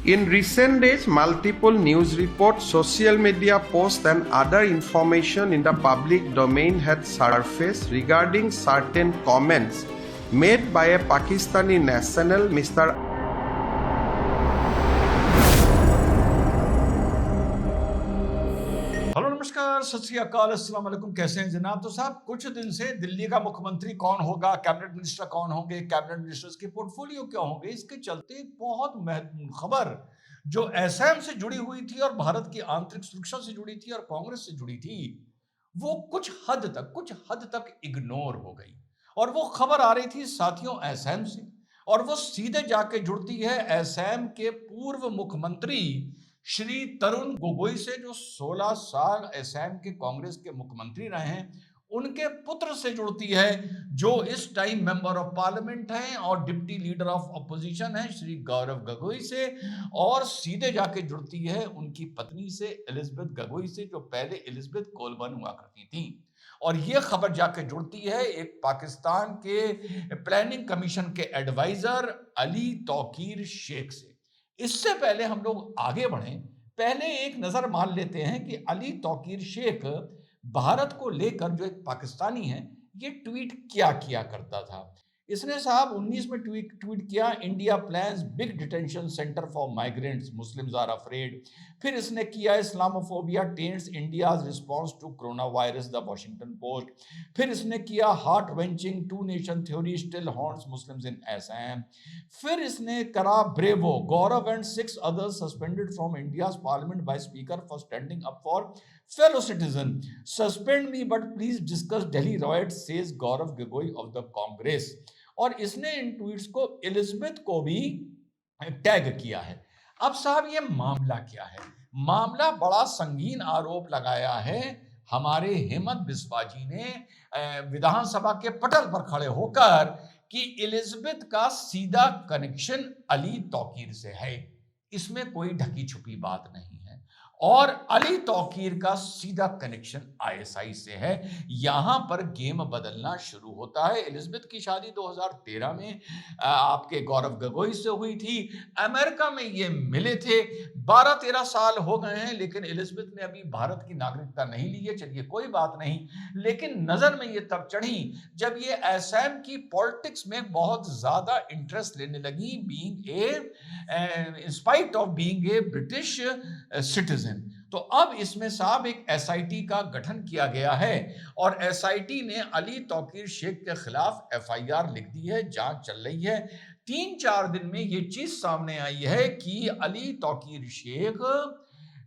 In recent days, multiple news reports, social media posts, and other information in the public domain had surfaced regarding certain comments made by a Pakistani national, Mr. Hello नमस्कार, सत श्री अकाल, अस्सलाम वालेकुम। कैसे हैं जनाब? तो साहब, कुछ दिन से दिल्ली का मुख्यमंत्री कौन होगा, कैबिनेट मिनिस्टर कौन होंगे, कैबिनेट मिनिस्टर्स के पोर्टफोलियो क्या होंगे, इसके चलते एक बहुत महत्वपूर्ण खबर जो एसएम से जुड़ी हुई थी और भारत की आंतरिक सुरक्षा से जुड़ी थी और कांग्रेस से जुड़ी थी, वो कुछ हद तक इग्नोर हो गई। और वो खबर आ रही थी साथियों एसएम से, और वो सीधे जाके जुड़ती है एसएम के पूर्व मुख्यमंत्री श्री तरुण गोगोई से, जो 16 साल असम के कांग्रेस के मुख्यमंत्री रहे हैं। उनके पुत्र से जुड़ती है, जो इस टाइम मेंबर ऑफ पार्लियामेंट हैं और डिप्टी लीडर ऑफ अपोजिशन हैं, श्री गौरव गोगोई से। और सीधे जाके जुड़ती है उनकी पत्नी से, एलिजाबेथ गोगोई से, जो पहले एलिजाबेथ कोलबर्न हुआ करती थी। और ये खबर जाके जुड़ती है एक पाकिस्तान के प्लानिंग कमीशन के एडवाइजर अली तौकीर शेख से। इससे पहले हम लोग आगे बढ़ें, पहले एक नजर मान लेते हैं कि अली तौकीर शेख भारत को लेकर, जो एक पाकिस्तानी है, ये ट्वीट क्या किया करता था। इसने साहब 19 में ट्वीट किया, India plans big detention centre for migrants, Muslims are afraid. फिर इसने किया, Islamophobia taints India's response to corona virus, the Washington Post. फिर इसने किया, heart wrenching two nation theory still haunts Muslims in Assam. फिर इसने करा, bravo, Gaurav and 6 others suspended from India's parliament by speaker for standing up for fellow citizen, suspend me but please discuss Delhi riot, says Gaurav Gogoi of the Congress. और इसने इन tweets को Elizabeth को भी tag किया है। अब साहब, ये मामला क्या है? मामला बड़ा संगीन आरोप लगाया है हमारे हेमंत बिस्वा जी ने विधानसभा के पटल पर खड़े होकर, कि एलिजाबेथ का सीधा कनेक्शन अली तौकीर से है। इसमें कोई ढकी छुपी बात नहीं है। और अली तौकीर का सीधा कनेक्शन आईएसआई से है। यहां पर गेम बदलना शुरू होता है। एलिजाबेथ की शादी 2013 में आपके गौरव गोगोई से हुई थी। अमेरिका में ये मिले थे। 12-13 साल हो गए हैं, लेकिन एलिजाबेथ ने अभी भारत की नागरिकता नहीं ली है। चलिए, कोई बात नहीं। लेकिन नजर में ये तब चढ़ी जब ये असम की पॉलिटिक्स में बहुत ज्यादा इंटरेस्ट लेने लगी, being in spite of being a British citizen. तो अब इसमें साहब एक एसआईटी का गठन किया गया है, और एसआईटी ने अली तौकीर शेख के खिलाफ एफआईआर लिख दी है। जांच चल रही है। 3-4 दिन में ये चीज सामने आई है कि अली तौकीर शेख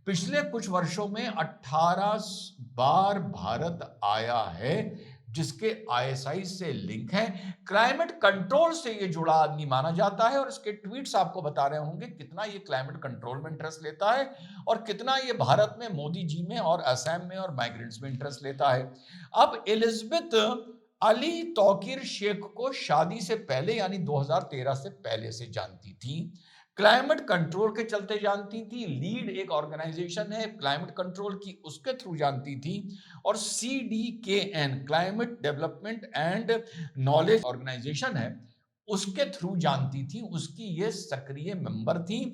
पिछले कुछ वर्षों में 18 बार भारत आया है, जिसके आईएसआई से लिंक है। क्लाइमेट कंट्रोल से ये जुड़ा आदमी माना जाता है, और इसके ट्वीट्स आपको बता रहे होंगे कितना ये क्लाइमेट कंट्रोल में इंटरेस्ट लेता है, और कितना ये भारत में, मोदी जी में और असम में और माइग्रेंट्स में इंटरेस्ट लेता है। अब एलिजाबेथ अली तौकीर शेख को शादी से पहले, यानी 2013 से पहले से जानती थी। क्लाइमेट कंट्रोल के चलते जानती थी। लीड एक ऑर्गेनाइजेशन है क्लाइमेट कंट्रोल की, उसके थ्रू जानती थी। और CDKN, climate development and knowledge organisation है, उसके थ्रू जानती थी। उसकी ये सक्रिय मेंबर थी।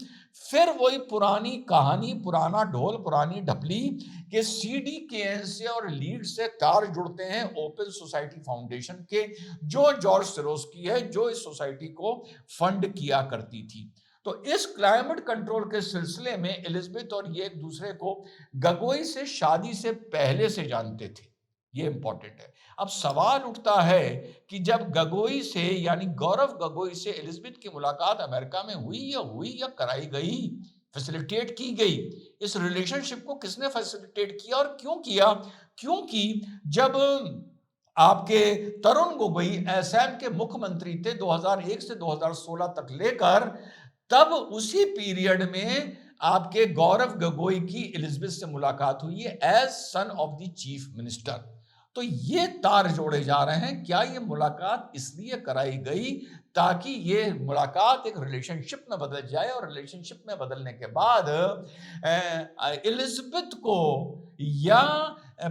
फिर वही पुरानी कहानी, पुराना ढोल, पुरानी ढपली, कि CDKN से और लीड से तार जुड़ते हैं ओपन सोसाइटी फाउंडेशन के, जो जॉर्ज सोरोस की है, जो इस सोसाइटी को फंड किया करती थी। तो इस क्लाइमेट कंट्रोल के सिलसिले में एलिजाबेथ और ये एक दूसरे को गोगोई से शादी से पहले से जानते थे। ये इंपॉर्टेंट है। अब सवाल उठता है कि जब गोगोई से, यानी गौरव गोगोई से एलिजाबेथ की मुलाकात अमेरिका में हुई या कराई गई, फैसिलिटेट की गई, इस रिलेशनशिप को किसने फैसिलिटेट किया और क्यों किया? क्योंकि जब आपके तरुण गोगोई असम के मुख्यमंत्री थे 2001 से 2016 तक लेकर, तब उसी पीरियड में आपके गौरव गोगोई की एलिजाबेथ से मुलाकात हुई है as son of the chief minister. तो ये तार जोड़े जा रहे हैं। क्या ये मुलाकात इसलिए कराई गई ताकि ये मुलाकात एक रिलेशनशिप में बदल जाए, और रिलेशनशिप में बदलने के बाद एलिजाबेथ को या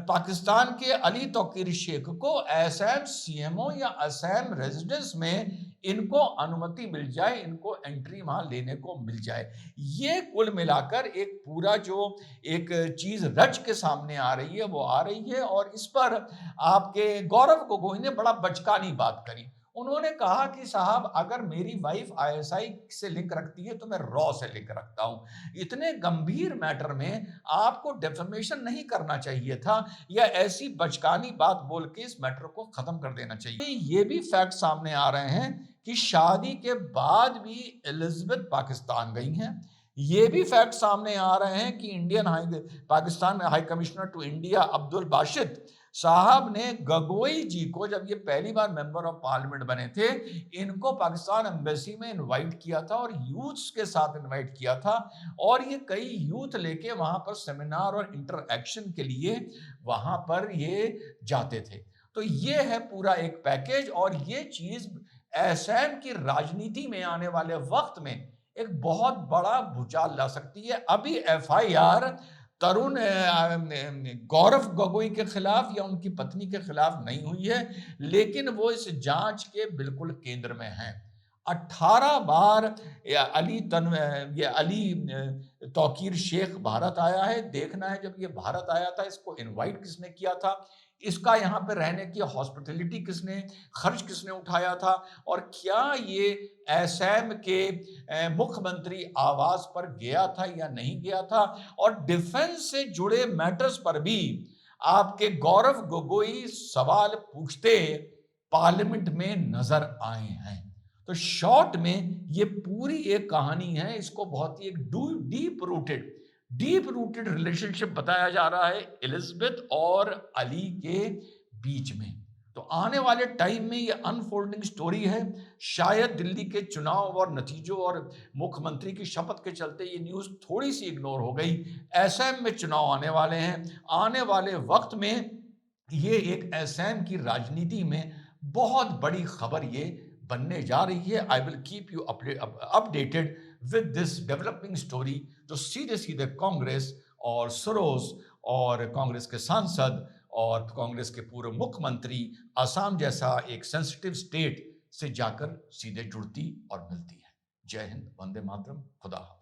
पाकिस्तान के अली तौकीर शेख को असम CMO या असम रेजिडेंस में इनको अनुमति मिल जाए, इनको एंट्री वहां लेने को मिल जाए। ये कुल मिलाकर एक पूरा जो एक चीज रच के सामने आ रही है वो आ रही है। और इस पर आपके गौरव गोगोई ने बड़ा बचकानी बात करी। उन्होंने कहा कि साहब अगर मेरी वाइफ आईएसआई से लिंक रखती है तो मैं रॉ से लिंक रखता हूं। इतने गंभीर मैटर में आपको डेफमेशन नहीं करना चाहिए था, या ऐसी बचकानी बात बोल के इस मैटर को खत्म कर देना चाहिए। ये भी फैक्ट सामने आ रहे हैं कि शादी के बाद भी एलिजाबेथ पाकिस्तान गई हैं। ये भी फैक्ट सामने आ रहे हैं कि Pakistan high commissioner to India Abdul Basit साहब ने गगोई जी को, जब ये पहली बार मेंबर ऑफ पार्लियामेंट बने थे, इनको पाकिस्तान एम्बेसी में इनवाइट किया था और यूथ्स के साथ इनवाइट किया था। और ये कई यूथ लेके वहां पर सेमिनार और इंटरएक्शन के लिए वहां पर ये जाते थे। तो ये है पूरा एक पैकेज। और ये चीज असम की राजनीति में आने वाले वक्त में एक बहुत बड़ा भूचाल ला सकती है। अभी एफआईआर तरुण गौरव गोगोई के खिलाफ या उनकी पत्नी के खिलाफ नहीं हुई है, लेकिन वो इस जांच के बिल्कुल केंद्र में हैं। 18 बार ये अली तौकीर शेख भारत आया है। देखना है जब ये भारत आया था इसको इनवाइट किसने किया था, इसका यहाँ पे रहने की हॉस्पिटैलिटी किसने, खर्च किसने उठाया था, और क्या ये असम के मुख्यमंत्री आवास पर गया था या नहीं गया था। और डिफेंस से जुड़े मैटर्स पर भी आपके गौरव गोगोई सवाल पूछते पार्लियामेंट में नजर आए हैं। तो शॉर्ट में ये पूरी एक कहानी है। इसको बहुत ही एक डीप रूटेड रिलेशनशिप बताया जा रहा है एलिजाबेथ और अली के बीच में। तो आने वाले टाइम में ये अनफोल्डिंग स्टोरी है। शायद दिल्ली के चुनाव और नतीजों और मुख्यमंत्री की शपथ के चलते ये न्यूज़ थोड़ी सी इग्नोर हो गई। असम में चुनाव आने वाले हैं। आने वाले वक्त में ये एक असम की राजनीति में बहुत बड़ी खबर ये बनने जा रही है। I will keep you updated with this developing story. जो सीधे सीधे कांग्रेस और सरोज और कांग्रेस के सांसद और कांग्रेस के पूर्व मुख्यमंत्री असम जैसा एक सेंसिटिव स्टेट से जाकर सीधे जुड़ती और मिलती है। जय हिंद, वंदे मातरम, खुदा हाफिज।